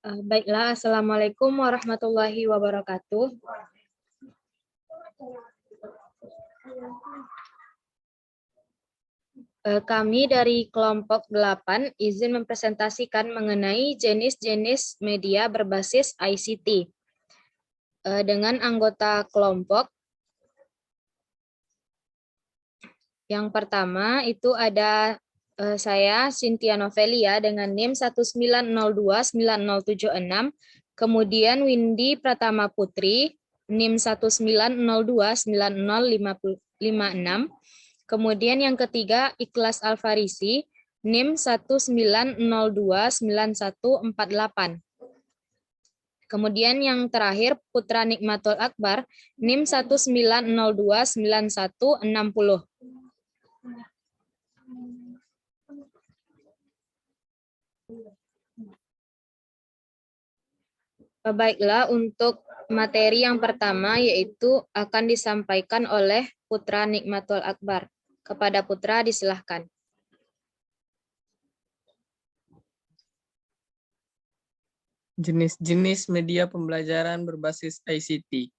Baiklah, Assalamualaikum warahmatullahi wabarakatuh. Kami dari kelompok 8 izin mempresentasikan mengenai jenis-jenis media berbasis ICT. Dengan anggota kelompok, yang pertama itu ada saya, Cynthia Novelia, dengan NIM 190290076, kemudian Windy Pratama Putri, NIM 190290056, kemudian yang ketiga Ikhlas Alfarisi, NIM 190291148. Kemudian yang terakhir Putra Nikmatul Akbar, NIM 190291160. Baiklah, untuk materi yang pertama yaitu akan disampaikan oleh Putra Nikmatul Akbar. Kepada Putra disilahkan. Jenis-jenis media pembelajaran berbasis ICT.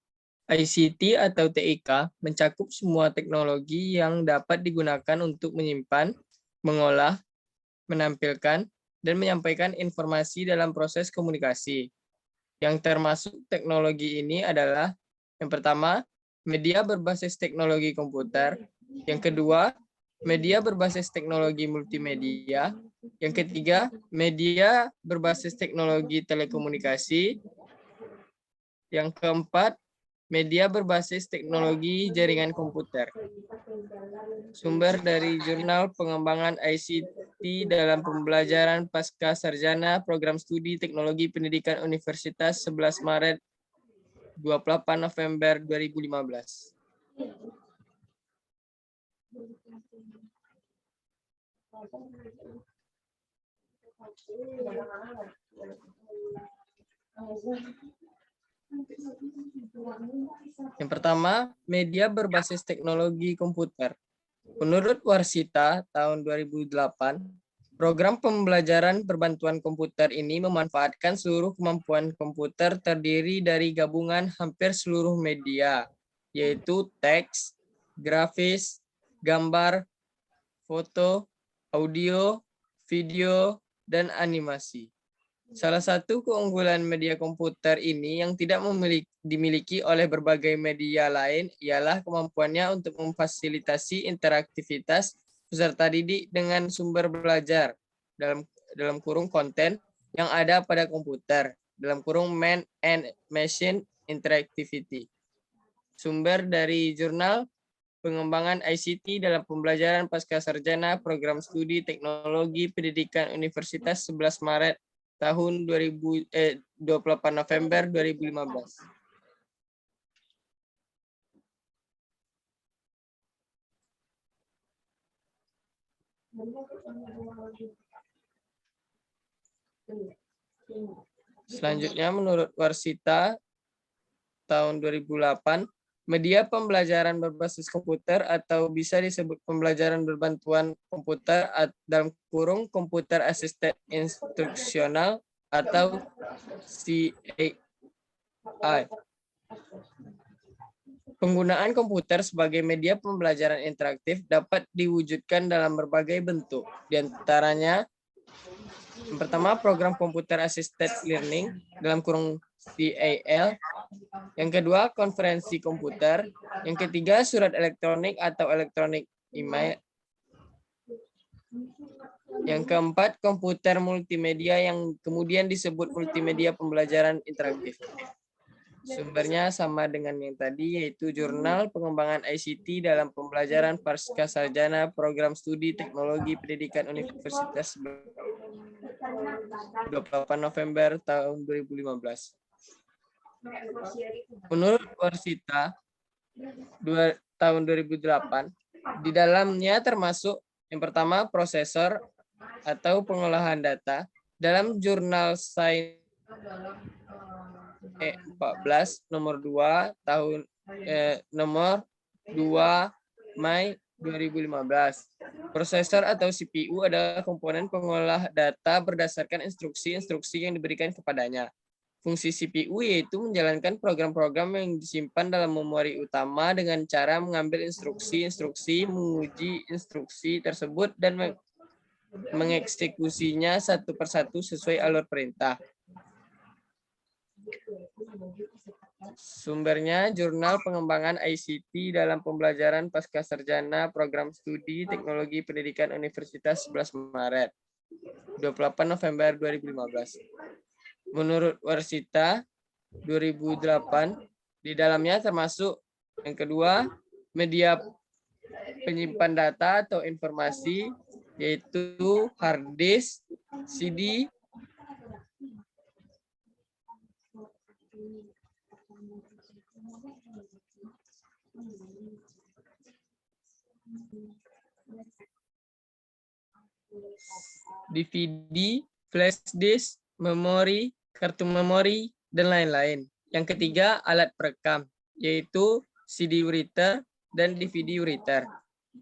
ICT atau TIK mencakup semua teknologi yang dapat digunakan untuk menyimpan, mengolah, menampilkan, dan menyampaikan informasi dalam proses komunikasi. Yang termasuk teknologi ini adalah yang pertama, media berbasis teknologi komputer. Yang kedua, media berbasis teknologi multimedia. Yang ketiga, media berbasis teknologi telekomunikasi. Yang keempat, media berbasis teknologi jaringan komputer. Sumber dari Jurnal Pengembangan ICT dalam Pembelajaran Pasca Sarjana Program Studi Teknologi Pendidikan Universitas 11 Maret 28 November 2015. Yang pertama, media berbasis teknologi komputer. Menurut Warsita tahun 2008, program pembelajaran berbantuan komputer ini memanfaatkan seluruh kemampuan komputer terdiri dari gabungan hampir seluruh media, yaitu teks, grafis, gambar, foto, audio, video, dan animasi. Salah satu keunggulan media komputer ini yang tidak dimiliki oleh berbagai media lain ialah kemampuannya untuk memfasilitasi interaktivitas peserta didik dengan sumber belajar dalam kurung konten yang ada pada komputer, dalam kurung man and machine interactivity. Sumber dari Jurnal Pengembangan ICT dalam Pembelajaran Pasca Sarjana Program Studi Teknologi Pendidikan Universitas 11 Maret tahun 28 November 2015. Selanjutnya, menurut Warsita tahun 2008, media pembelajaran berbasis komputer atau bisa disebut pembelajaran berbantuan komputer dalam kurung Computer Assisted Instructional atau CAI. Penggunaan komputer sebagai media pembelajaran interaktif dapat diwujudkan dalam berbagai bentuk. Di antaranya, yang pertama, program Computer Assisted Learning dalam kurung CAL. Yang kedua, konferensi komputer. Yang ketiga, surat elektronik atau elektronik email. Yang keempat, komputer multimedia yang kemudian disebut multimedia pembelajaran interaktif. Sumbernya sama dengan yang tadi, yaitu Jurnal Pengembangan ICT dalam Pembelajaran Pasca Sarjana Program Studi Teknologi Pendidikan Universitas 28 November tahun 2015. Menurut Warsita tahun 2008, di dalamnya termasuk yang pertama prosesor atau pengolahan data. Dalam Jurnal Sains 14 nomor 2 Mei 2015. Prosesor atau CPU adalah komponen pengolah data berdasarkan instruksi-instruksi yang diberikan kepadanya. Fungsi CPU yaitu menjalankan program-program yang disimpan dalam memori utama dengan cara mengambil instruksi-instruksi, menguji instruksi tersebut, dan mengeksekusinya satu persatu sesuai alur perintah. Sumbernya Jurnal Pengembangan ICT dalam Pembelajaran Pascasarjana Program Studi Teknologi Pendidikan Universitas 11 Maret 28 November 2015. Menurut Warsita 2008, di dalamnya termasuk yang kedua, media penyimpan data atau informasi, yaitu hard disk, CD, DVD, flash disk, memori, kartu memori, dan lain-lain. Yang ketiga, alat perekam, yaitu CD writer dan DVD writer.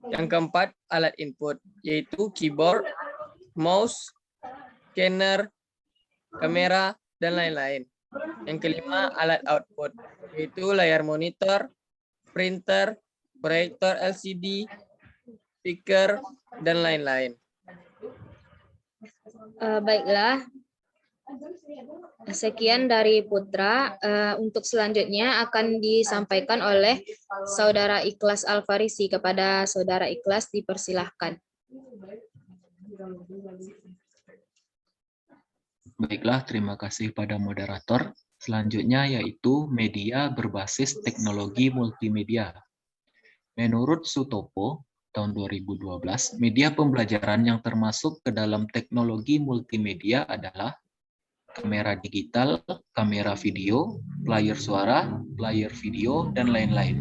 Yang keempat, alat input, yaitu keyboard, mouse, scanner, kamera, dan lain-lain. Yang kelima, alat output, yaitu layar monitor, printer, proyektor LCD, speaker, dan lain-lain. Baiklah, sekian dari Putra. Untuk selanjutnya akan disampaikan oleh Saudara Ikhlas Alfarisi. Kepada Saudara Ikhlas dipersilahkan. Baiklah, terima kasih pada moderator. Selanjutnya yaitu media berbasis teknologi multimedia. Menurut Sutopo, tahun 2012, media pembelajaran yang termasuk ke dalam teknologi multimedia adalah kamera digital, kamera video, player suara, player video, dan lain-lain.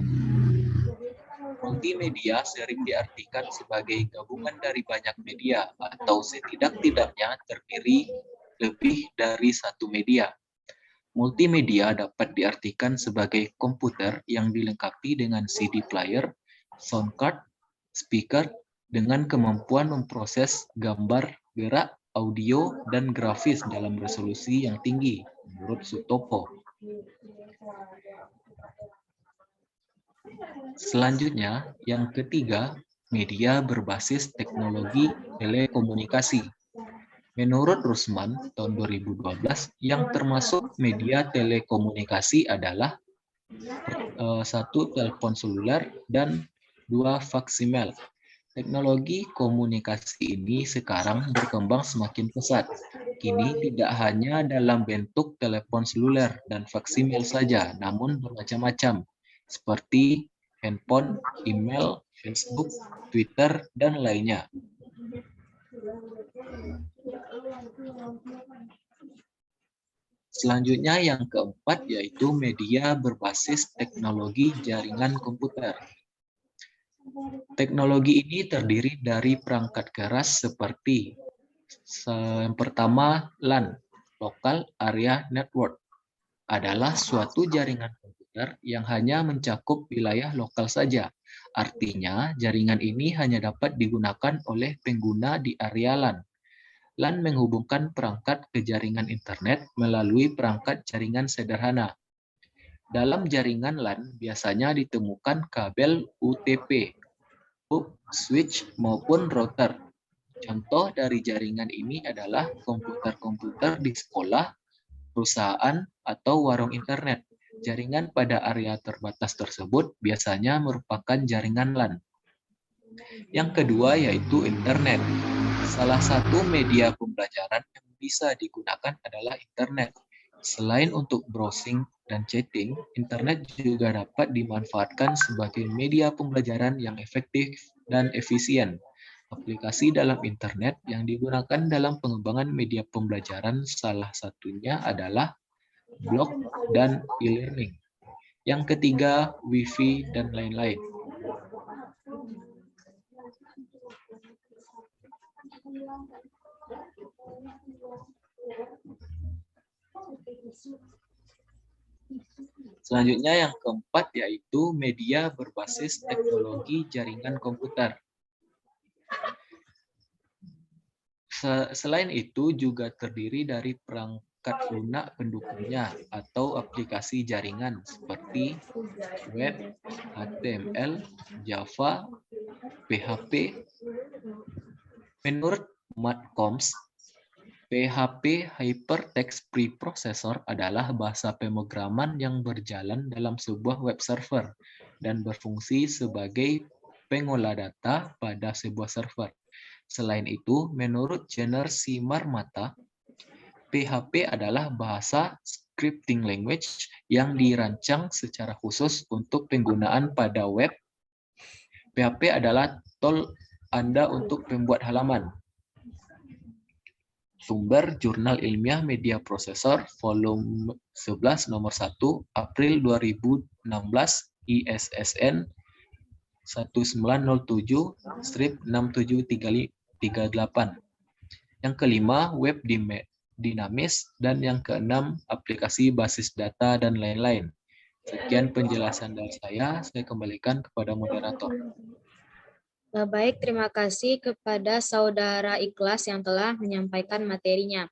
Multimedia sering diartikan sebagai gabungan dari banyak media atau setidak-tidaknya terdiri lebih dari satu media. Multimedia dapat diartikan sebagai komputer yang dilengkapi dengan CD player, sound card, speaker, dengan kemampuan memproses gambar, gerak, audio, dan grafis dalam resolusi yang tinggi, menurut Sutopo. Selanjutnya, yang ketiga, media berbasis teknologi telekomunikasi. Menurut Rusman, tahun 2012, yang termasuk media telekomunikasi adalah satu, telepon seluler, dan dua, faksimil. Teknologi komunikasi ini sekarang berkembang semakin pesat. Kini tidak hanya dalam bentuk telepon seluler dan faksimil saja, namun bermacam-macam, seperti handphone, email, Facebook, Twitter, dan lainnya. Selanjutnya yang keempat yaitu media berbasis teknologi jaringan komputer. Teknologi ini terdiri dari perangkat keras seperti yang pertama LAN, Local Area Network, adalah suatu jaringan komputer yang hanya mencakup wilayah lokal saja. Artinya jaringan ini hanya dapat digunakan oleh pengguna di area LAN. LAN menghubungkan perangkat ke jaringan internet melalui perangkat jaringan sederhana. Dalam jaringan LAN biasanya ditemukan kabel UTP, hub, switch, maupun router. Contoh dari jaringan ini adalah komputer-komputer di sekolah, perusahaan, atau warung internet. Jaringan pada area terbatas tersebut biasanya merupakan jaringan LAN. Yang kedua yaitu internet. Salah satu media pembelajaran yang bisa digunakan adalah internet. Selain untuk browsing dan chatting, internet juga dapat dimanfaatkan sebagai media pembelajaran yang efektif dan efisien. Aplikasi dalam internet yang digunakan dalam pengembangan media pembelajaran salah satunya adalah blog dan e-learning. Yang ketiga, Wi-Fi dan lain-lain. Selanjutnya yang keempat yaitu media berbasis teknologi jaringan komputer. Selain itu juga terdiri dari perangkat lunak pendukungnya atau aplikasi jaringan seperti web, HTML, Java, PHP. Menurut Matcoms, PHP Hypertext Preprocessor adalah bahasa pemrograman yang berjalan dalam sebuah web server dan berfungsi sebagai pengolah data pada sebuah server. Selain itu, menurut Jenner Simarmata, PHP adalah bahasa scripting language yang dirancang secara khusus untuk penggunaan pada web. PHP adalah tool Anda untuk membuat halaman. Sumber Jurnal Ilmiah Media Processor, volume 11 nomor 1, April 2016, ISSN 1907-6738. Yang kelima, web dinamis, dan yang keenam, aplikasi basis data dan lain-lain. Sekian penjelasan dari saya kembalikan kepada moderator. Baik, terima kasih kepada Saudara Ikhlas yang telah menyampaikan materinya.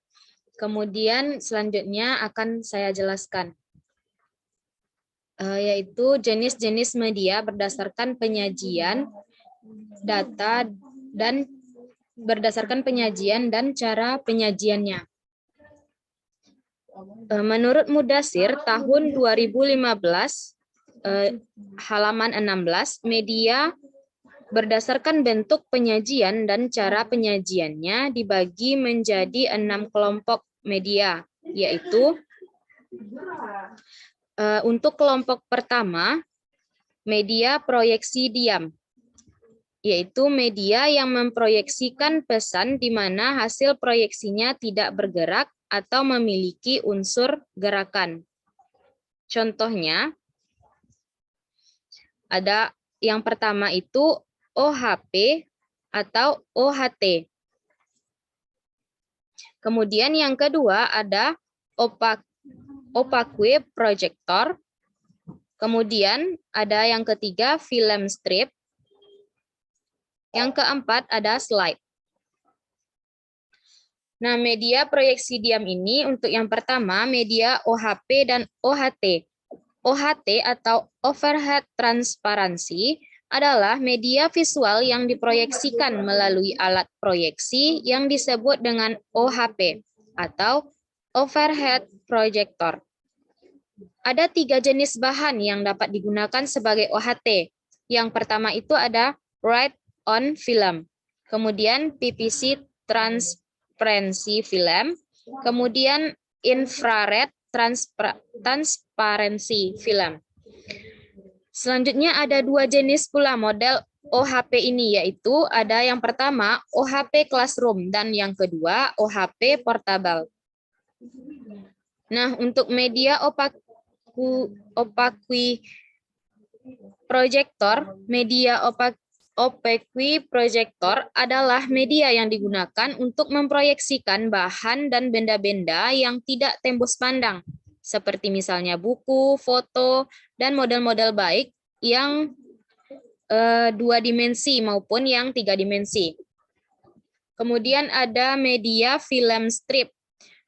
Kemudian selanjutnya akan saya jelaskan, yaitu jenis-jenis media berdasarkan penyajian data dan berdasarkan penyajian dan cara penyajiannya. Menurut Mudasir tahun 2015, halaman 16, media berdasarkan bentuk penyajian dan cara penyajiannya dibagi menjadi 6 kelompok media, yaitu untuk kelompok pertama, media proyeksi diam, yaitu media yang memproyeksikan pesan di mana hasil proyeksinya tidak bergerak atau memiliki unsur gerakan. Contohnya, ada yang pertama itu OHP atau OHT. Kemudian yang kedua ada opaque projector. Kemudian ada yang ketiga film strip. Yang keempat ada slide. Nah, media proyeksi diam ini untuk yang pertama media OHP dan OHT. OHT atau overhead transparansi adalah media visual yang diproyeksikan melalui alat proyeksi yang disebut dengan OHP atau overhead projector. Ada 3 jenis bahan yang dapat digunakan sebagai OHT. Yang pertama itu ada write on film, kemudian PPC transparency film, kemudian infrared transparency film. Selanjutnya ada 2 jenis pula model OHP ini, yaitu ada yang pertama OHP classroom dan yang kedua OHP portable. Nah, untuk media opaque projector, media opaque projector adalah media yang digunakan untuk memproyeksikan bahan dan benda-benda yang tidak tembus pandang, seperti misalnya buku, foto, dan model-model baik yang 2 dimensi maupun yang 3 dimensi. Kemudian ada media film strip.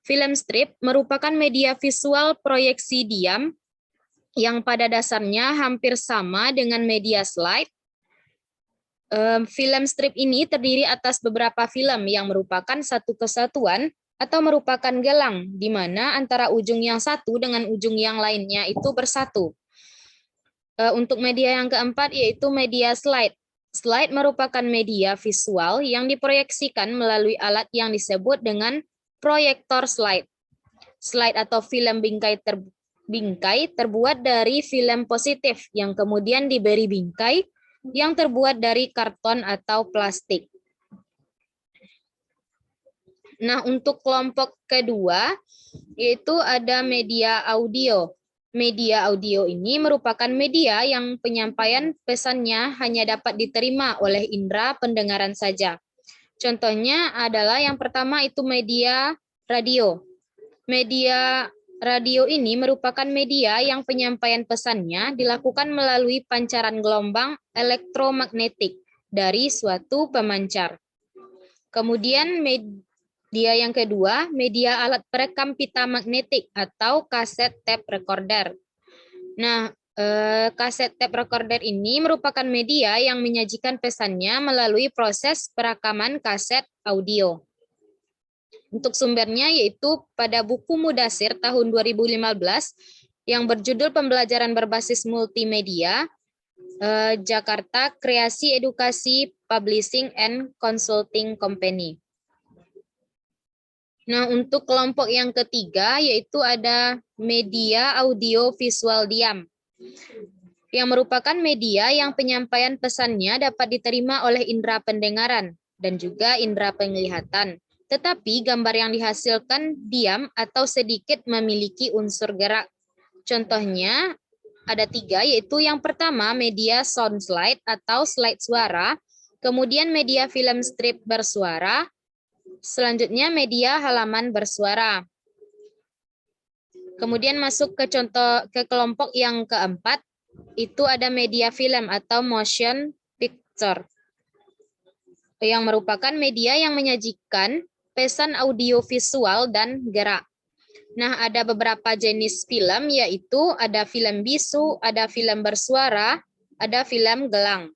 Film strip merupakan media visual proyeksi diam yang pada dasarnya hampir sama dengan media slide. Film strip ini terdiri atas beberapa film yang merupakan satu kesatuan atau merupakan gelang, di mana antara ujung yang satu dengan ujung yang lainnya itu bersatu. Untuk media yang keempat yaitu media slide. Slide merupakan media visual yang diproyeksikan melalui alat yang disebut dengan proyektor slide. Slide atau film bingkai terbuat dari film positif yang kemudian diberi bingkai yang terbuat dari karton atau plastik. Nah, untuk kelompok kedua, yaitu ada media audio. Media audio ini merupakan media yang penyampaian pesannya hanya dapat diterima oleh indera pendengaran saja. Contohnya adalah yang pertama itu media radio. Media Radio ini merupakan media yang penyampaian pesannya dilakukan melalui pancaran gelombang elektromagnetik dari suatu pemancar. Kemudian media yang kedua, media alat perekam pita magnetik atau kaset tape recorder. Nah, kaset tape recorder ini merupakan media yang menyajikan pesannya melalui proses perekaman kaset audio. Untuk sumbernya yaitu pada buku Mudasir tahun 2015 yang berjudul Pembelajaran Berbasis Multimedia, Jakarta Kreasi Edukasi Publishing and Consulting Company. Nah, untuk kelompok yang ketiga yaitu ada media audio visual diam, yang merupakan media yang penyampaian pesannya dapat diterima oleh indera pendengaran dan juga indera penglihatan. Tetapi gambar yang dihasilkan diam atau sedikit memiliki unsur gerak. Contohnya ada 3, yaitu yang pertama media sound slide atau slide suara, kemudian media film strip bersuara, selanjutnya media halaman bersuara. Kemudian masuk ke kelompok yang keempat, itu ada media film atau motion picture, yang merupakan media yang menyajikan pesan audio visual dan gerak. Nah, ada beberapa jenis film, yaitu ada film bisu, ada film bersuara, ada film gelang.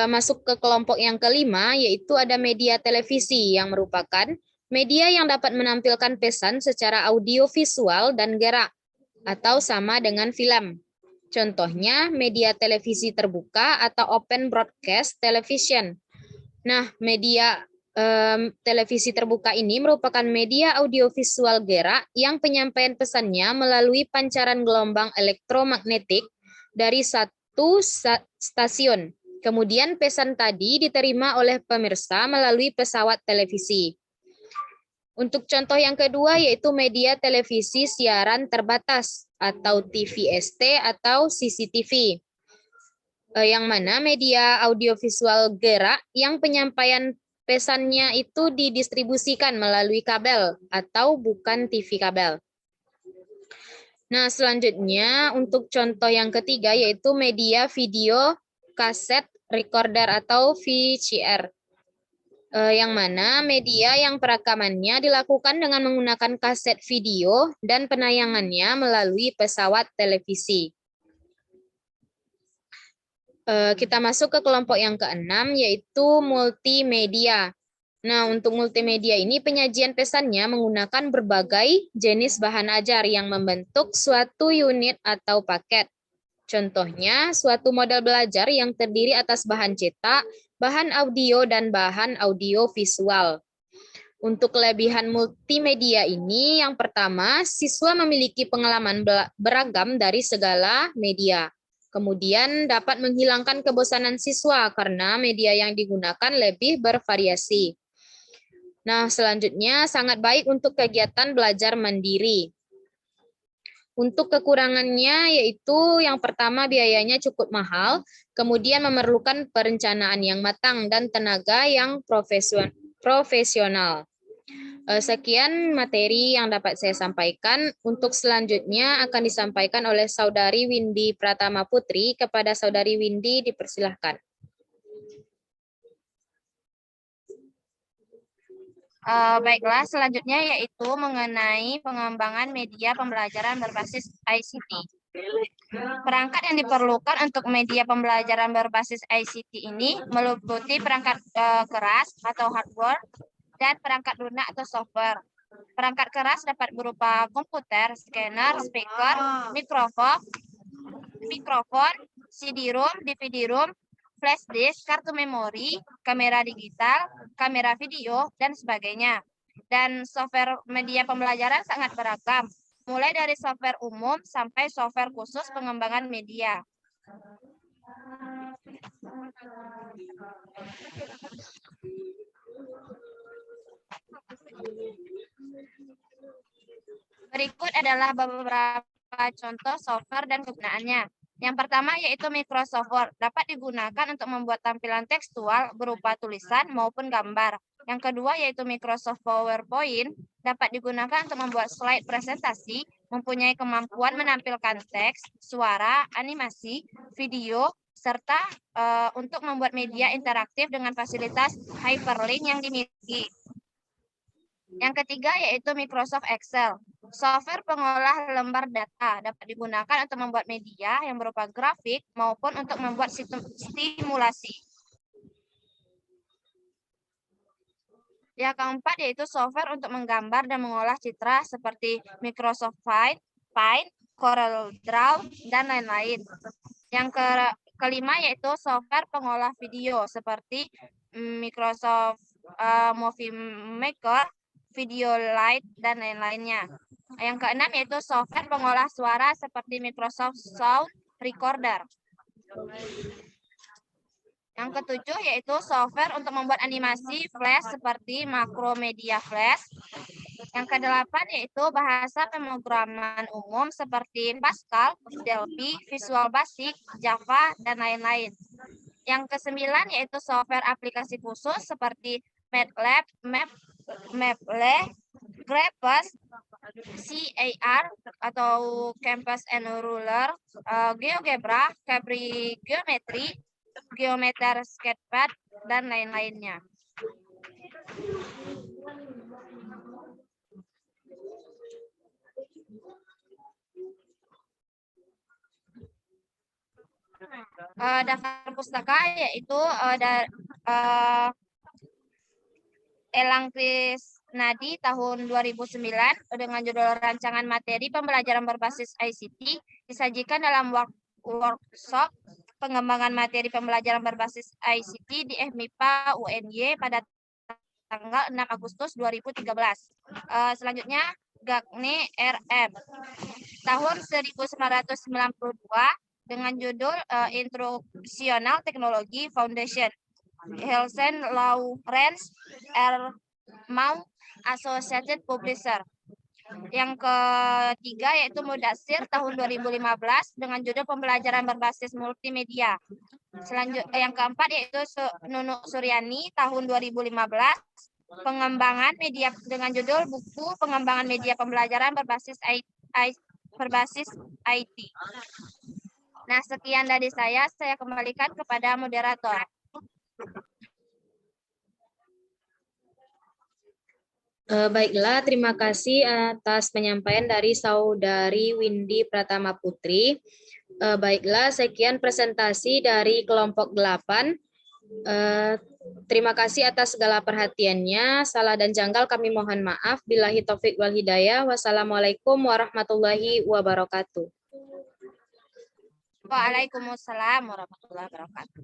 Masuk ke kelompok yang kelima, yaitu ada media televisi, yang merupakan media yang dapat menampilkan pesan secara audio visual dan gerak, atau sama dengan film. Contohnya, media televisi terbuka atau open broadcast television. Nah, media televisi terbuka ini merupakan media audiovisual gerak yang penyampaian pesannya melalui pancaran gelombang elektromagnetik dari satu stasiun. Kemudian pesan tadi diterima oleh pemirsa melalui pesawat televisi. Untuk contoh yang kedua yaitu media televisi siaran terbatas atau TVST atau CCTV. Yang mana media audiovisual gerak yang penyampaian pesannya itu didistribusikan melalui kabel atau bukan TV kabel. Nah, selanjutnya untuk contoh yang ketiga yaitu media video kaset recorder atau VCR. Yang mana media yang perekamannya dilakukan dengan menggunakan kaset video dan penayangannya melalui pesawat televisi. Kita masuk ke kelompok yang keenam, yaitu multimedia. Nah, untuk multimedia ini penyajian pesannya menggunakan berbagai jenis bahan ajar yang membentuk suatu unit atau paket. Contohnya, suatu model belajar yang terdiri atas bahan cetak, bahan audio, dan bahan audio visual. Untuk kelebihan multimedia ini, yang pertama, siswa memiliki pengalaman beragam dari segala media. Kemudian dapat menghilangkan kebosanan siswa karena media yang digunakan lebih bervariasi. Nah, selanjutnya sangat baik untuk kegiatan belajar mandiri. Untuk kekurangannya yaitu yang pertama biayanya cukup mahal, kemudian memerlukan perencanaan yang matang dan tenaga yang profesional. Sekian materi yang dapat saya sampaikan. Untuk selanjutnya akan disampaikan oleh Saudari Windy Pratama Putri. Kepada Saudari Windy dipersilahkan. Baiklah, selanjutnya yaitu mengenai pengembangan media pembelajaran berbasis ICT. Perangkat yang diperlukan untuk media pembelajaran berbasis ICT ini meliputi perangkat keras atau hardware dan perangkat lunak atau software. Perangkat keras dapat berupa komputer, scanner, speaker, mikrofon, CD-ROM, DVD-ROM, flash disk, kartu memori, kamera digital, kamera video, dan sebagainya. Dan software media pembelajaran sangat beragam, mulai dari software umum sampai software khusus pengembangan media. Berikut adalah beberapa contoh software dan kegunaannya. Yang pertama yaitu Microsoft Word, dapat digunakan untuk membuat tampilan tekstual berupa tulisan maupun gambar. Yang kedua yaitu Microsoft PowerPoint, dapat digunakan untuk membuat slide presentasi, mempunyai kemampuan menampilkan teks, suara, animasi, video, serta untuk membuat media interaktif dengan fasilitas hyperlink yang dimiliki. Yang ketiga yaitu Microsoft Excel. Software pengolah lembar data dapat digunakan untuk membuat media yang berupa grafik maupun untuk membuat simulasi. Yang keempat yaitu software untuk menggambar dan mengolah citra seperti Microsoft Paint, Corel Draw, dan lain-lain. Yang kelima yaitu software pengolah video seperti Microsoft Movie Maker, Video Light, dan lain-lainnya. Yang keenam yaitu software pengolah suara seperti Microsoft Sound Recorder. Yang ketujuh yaitu software untuk membuat animasi flash seperti Macromedia Flash. Yang kedelapan yaitu bahasa pemrograman umum seperti Pascal, Delphi, Visual Basic, Java, dan lain-lain. Yang kesembilan yaitu software aplikasi khusus seperti MATLAB, Maple, Graphics, CAR atau Campus and Ruler, GeoGebra, Capri Geometry, Geometer Sketchpad, dan lain-lainnya. Daftar pustaka yaitu Elang Krisnadi tahun 2009 dengan judul Rancangan Materi Pembelajaran Berbasis ICT disajikan dalam workshop pengembangan materi pembelajaran berbasis ICT di FMIPA UNY pada tanggal 6 Agustus 2013. Selanjutnya Gagne RM tahun 1992 dengan judul Instruksional Teknologi Foundation. Helsen Lawrence R. Mau Associated Publisher. Yang ketiga yaitu Mudassir tahun 2015 dengan judul Pembelajaran Berbasis Multimedia. Selanjutnya yang keempat yaitu Nunuk Suryani tahun 2015 pengembangan media dengan judul Buku Pengembangan Media Pembelajaran Berbasis IT. Nah, sekian dari saya kembalikan kepada moderator. Baiklah, terima kasih atas penyampaian dari Saudari Windy Pratama Putri. Baiklah, sekian presentasi dari kelompok 8. Terima kasih atas segala perhatiannya. Salah dan janggal kami mohon maaf. Billahi taufik wal hidayah. Wassalamualaikum warahmatullahi wabarakatuh. Waalaikumsalam warahmatullahi wabarakatuh.